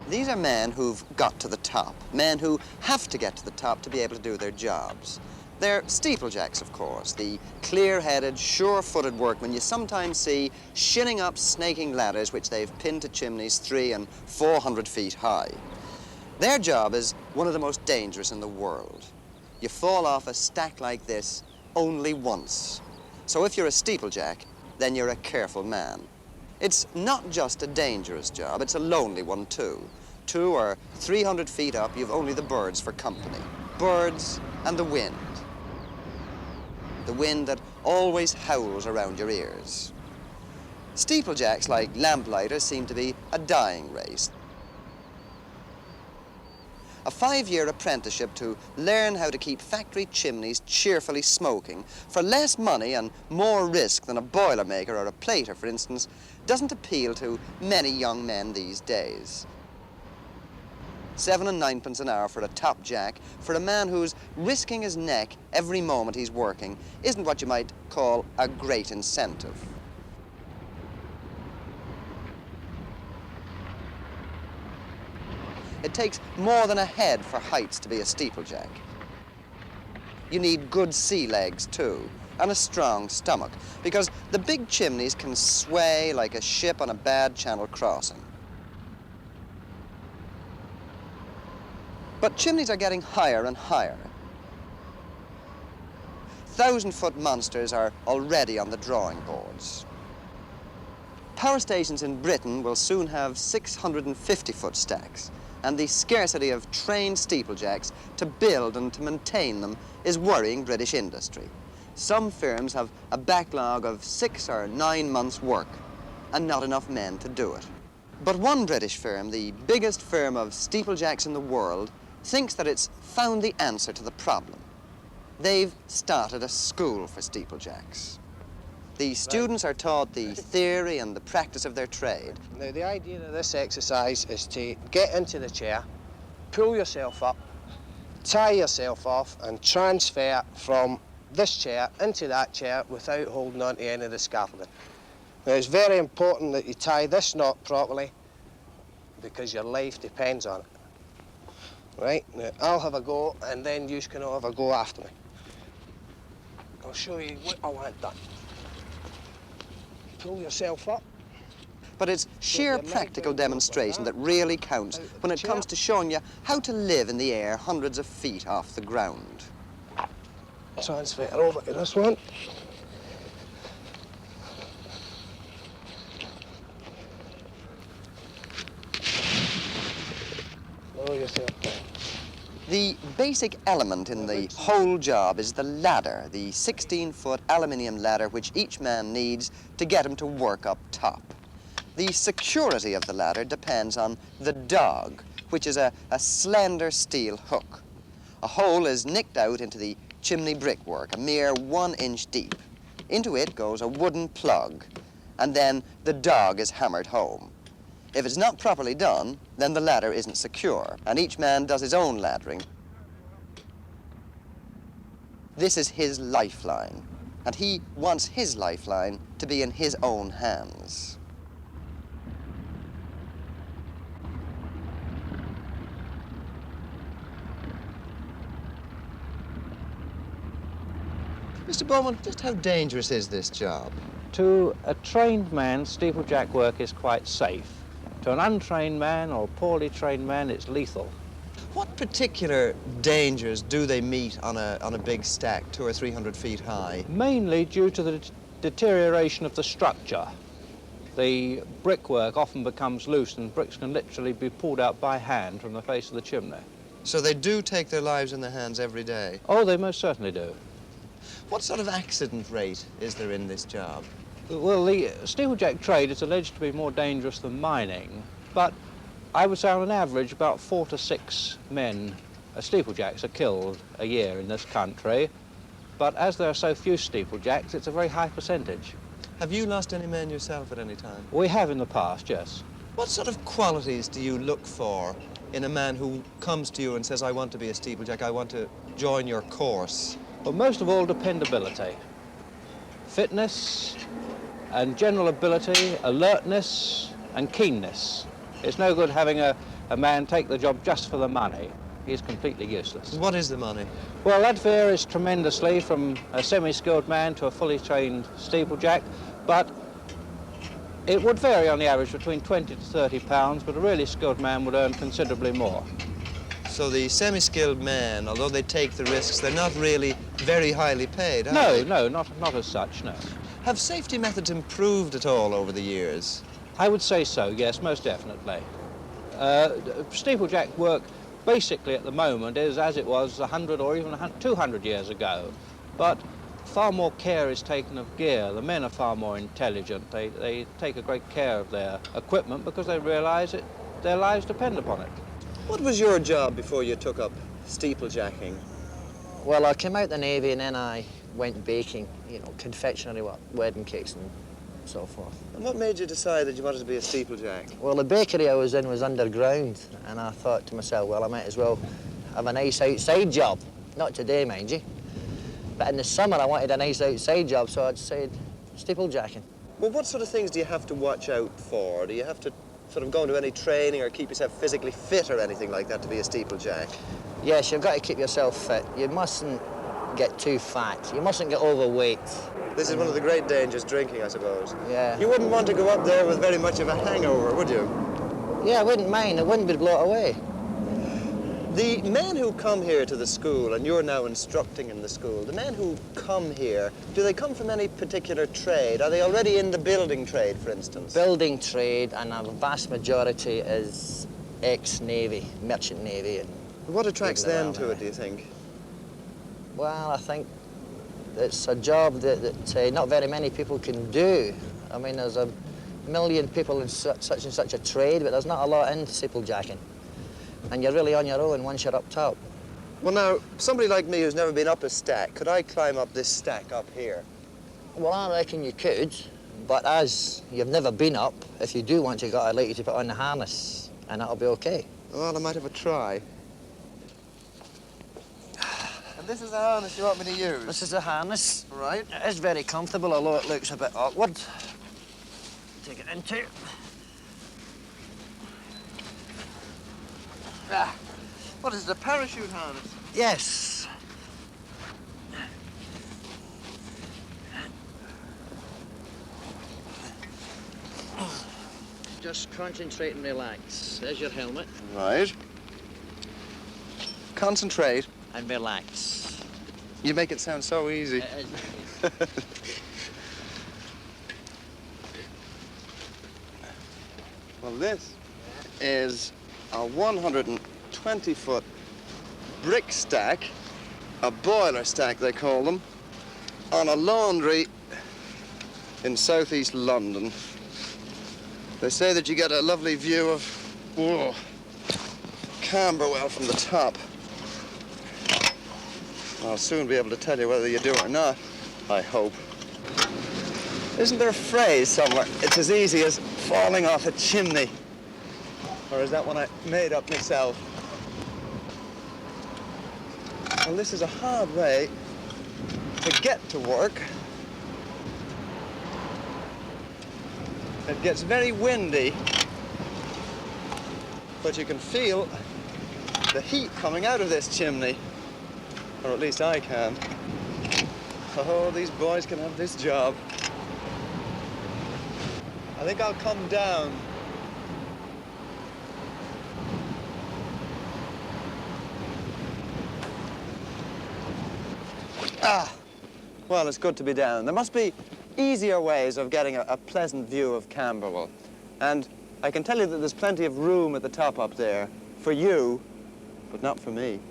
These are men who've got to the top, men who have to get to the top to be able to do their jobs. They're steeplejacks, of course, the clear-headed, sure-footed workmen you sometimes see shinning up snaking ladders which they've pinned to chimneys 300 and 400 feet high. Their job is one of the most dangerous in the world. You fall off a stack like this only once. So if you're a steeplejack, then you're a careful man. It's not just a dangerous job, it's a lonely one too. 200 or 300 feet up, you've only the birds for company. Birds and the wind. The wind that always howls around your ears. Steeplejacks, like lamplighters, seem to be a dying race. A 5-year apprenticeship to learn how to keep factory chimneys cheerfully smoking for less money and more risk than a boilermaker or a plater, for instance, doesn't appeal to many young men these days. 7 and 9pence an hour for a top jack, for a man who's risking his neck every moment he's working, isn't what you might call a great incentive. It takes more than a head for heights to be a steeplejack. You need good sea legs too, and a strong stomach, because the big chimneys can sway like a ship on a bad channel crossing. But chimneys are getting higher and higher. 1,000-foot monsters are already on the drawing boards. Power stations in Britain will soon have 650-foot stacks, and the scarcity of trained steeplejacks to build and to maintain them is worrying British industry. Some firms have a backlog of 6 or 9 months' work, and not enough men to do it. But one British firm, the biggest firm of steeplejacks in the world, thinks that it's found the answer to the problem. They've started a school for steeplejacks. The students are taught the theory and the practice of their trade. Now, the idea of this exercise is to get into the chair, pull yourself up, tie yourself off, and transfer from this chair into that chair without holding on to any of the scaffolding. Now, it's very important that you tie this knot properly because your life depends on it. Right, now I'll have a go, and then you can all have a go after me. I'll show you what I want done. Pull yourself up. But it's sheer practical demonstration that really counts when it comes to showing you how to live in the air hundreds of feet off the ground. Transfer over to this one. Lower yourself down. The basic element in the whole job is the ladder, the 16-foot aluminium ladder which each man needs to get him to work up top. The security of the ladder depends on the dog, which is a slender steel hook. A hole is nicked out into the chimney brickwork, a mere 1 inch deep. Into it goes a wooden plug, and then the dog is hammered home. If it's not properly done, then the ladder isn't secure, and each man does his own laddering. This is his lifeline, and he wants his lifeline to be in his own hands. Mr. Bowman, just how dangerous is this job? To a trained man, steeplejack work is quite safe. To an untrained man or poorly trained man, it's lethal. What particular dangers do they meet on a big stack, 200 or 300 feet high? Mainly due to the deterioration of the structure. The brickwork often becomes loose and bricks can literally be pulled out by hand from the face of the chimney. So they do take their lives in their hands every day? Oh, they most certainly do. What sort of accident rate is there in this job? Well, the steeplejack trade is alleged to be more dangerous than mining, but I would say on an average about 4 to 6 men, steeplejacks, are killed a year in this country. But as there are so few steeplejacks, it's a very high percentage. Have you lost any men yourself at any time? We have in the past, yes. What sort of qualities do you look for in a man who comes to you and says, I want to be a steeplejack, I want to join your course? Well, most of all, dependability. Fitness and general ability, alertness and keenness. It's no good having a man take the job just for the money. He's completely useless. What is the money? Well, that varies tremendously from a semi-skilled man to a fully trained steeplejack, but it would vary on the average between 20 to 30 pounds, but a really skilled man would earn considerably more. So the semi-skilled men, although they take the risks, they're not really very highly paid, are they? No, not as such, no. Have safety methods improved at all over the years? I would say so, yes, most definitely. Steeplejack work basically at the moment is as it was 100 or even 200 years ago, but far more care is taken of gear. The men are far more intelligent. They take a great care of their equipment because they realise their lives depend upon it. What was your job before you took up steeplejacking? Well, I came out the Navy and then I went baking, you know, confectionery, wedding cakes and so forth. And what made you decide that you wanted to be a steeplejack? Well, the bakery I was in was underground, and I thought to myself, well, I might as well have a nice outside job. Not today, mind you. But in the summer, I wanted a nice outside job, so I decided steeplejacking. Well, what sort of things do you have to watch out for? Do you have to sort of go into any training or keep yourself physically fit or anything like that to be a steeplejack? Yes, you've got to keep yourself fit. You mustn't get too fat. You mustn't get overweight. This is one of the great dangers, drinking, I suppose. Yeah. You wouldn't want to go up there with very much of a hangover, would you? Yeah, I wouldn't mind. It wouldn't be blown away. The men who come here to the school, and you're now instructing in the school, the men who come here, do they come from any particular trade? Are they already in the building trade, for instance? Building trade, and a vast majority is ex-Navy, merchant Navy. And What attracts people them around to there. it, do you think? Well, I think it's a job that not very many people can do. I mean, there's a million people in such and such a trade, but there's not a lot in steeplejacking. And you're really on your own once you're up top. Well, now, somebody like me who's never been up a stack, could I climb up this stack up here? Well, I reckon you could, but as you've never been up, if you do want to go, I'd like you to put on the harness, and that'll be okay. Well, I might have a try. And this is the harness you want me to use? This is the harness. Right. It is very comfortable, although it looks a bit awkward. Take it into. Ah, what is it, a parachute harness? Yes. Just concentrate and relax. There's your helmet. Right. Concentrate. And relax. You make it sound so easy. Well, this is a 120-foot brick stack, a boiler stack they call them, on a laundry in southeast London. They say that you get a lovely view of Camberwell from the top. I'll soon be able to tell you whether you do or not, I hope. Isn't there a phrase somewhere? It's as easy as falling off a chimney. Or is that one I made up myself? Well, this is a hard way to get to work. It gets very windy, but you can feel the heat coming out of this chimney. Or at least I can. Oh, these boys can have this job. I think I'll come down. Ah, well, it's good to be down. There must be easier ways of getting a pleasant view of Camberwell. And I can tell you that there's plenty of room at the top up there for you, but not for me.